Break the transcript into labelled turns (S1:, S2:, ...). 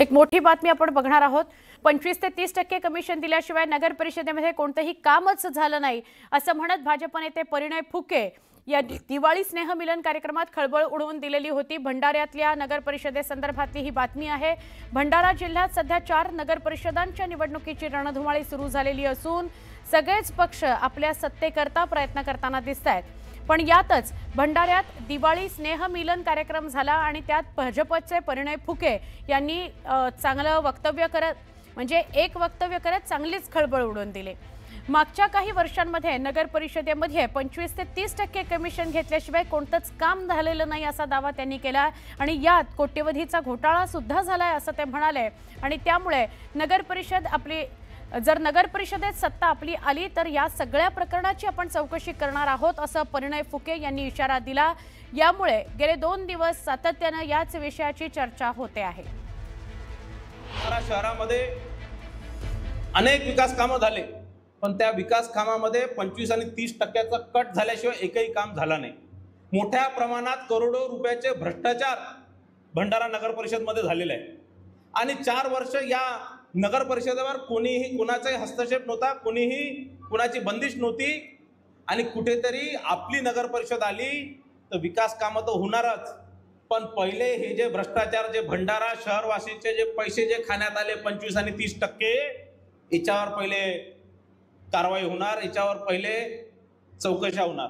S1: एक मोठी बातमी आपण बघणार आहोत। 25 ते 30% कमिशन दिल्याशिवाय नगर परिषदेमध्ये कोणतेही कामच झालं नाही असं म्हणत भाजप नेते परिणय फुके या दिवाळी स्नेहमिलन कार्यक्रमात खळबळ उडवून दिलेली होती। भंडाऱ्यातल्या नगर परिषदेसंदर्भातली ही बातमी आहे। भंडारा जिल्ह्यात सध्या 4 नगर परिषदांच्या निवडणुकीची रणधुमाळी सुरू झालेली असून सगळेच पक्ष आपल्या सत्तेकरता प्रयत्न करताना दिसतायत। पण यातच भंडाऱ्यात दिवाळी स्नेहमिलन कार्यक्रम झाला आणि त्यात भाजपचे परिणय फुके यांनी चांगलं वक्तव्य करत चांगलीच खळबळ उडवून दिली। मागच्या काही वर्षांमध्ये नगर परिषदेमध्ये 25 ते 30% कमिशन घेतल्याशिवाय कोणतंच काम झालेलं नाही असा दावा त्यांनी केला आणि यात कोट्यवधीचा घोटाळा सुद्धा झालाय असं ते म्हणाले। आणि त्यामुळे जर नगर परिषदेत सत्ता आपली आली तर या सगळ्या प्रकरणाची आपण चौकशी करणार आहोत असं परिणय फुके यांनी इशारा दिला। यामुळे गेले 2 दिवस सातत्याने याच विषयाची चर्चा होते आहे।
S2: शहरामध्ये अनेक विकास कामं झाले, पण त्या विकास कामामध्ये 25 आणि 30% कट झाल्याशिवाय एकही काम झालं नाही। मोठ्या प्रमाणात करोडो रुपयाचे भ्रष्टाचार भंडारा नगर परिषद मध्ये झालेले आहे आणि 4 वर्ष या नगर परिषदेवर कोणीही कुणाचाही हस्तक्षेप नव्हता, कोणीही कुणाची बंदिश नव्हती आणि कुठेतरी आपली नगर परिषद आली तर विकास कामं तर होणारच, पण पहिले हे जे भ्रष्टाचार जे भंडारा शहरवासीचे जे पैसे जे खाण्यात आले 25 आणि 30%, याच्यावर पहिले कारवाई होणार, याच्यावर पहिले चौकशा होणार।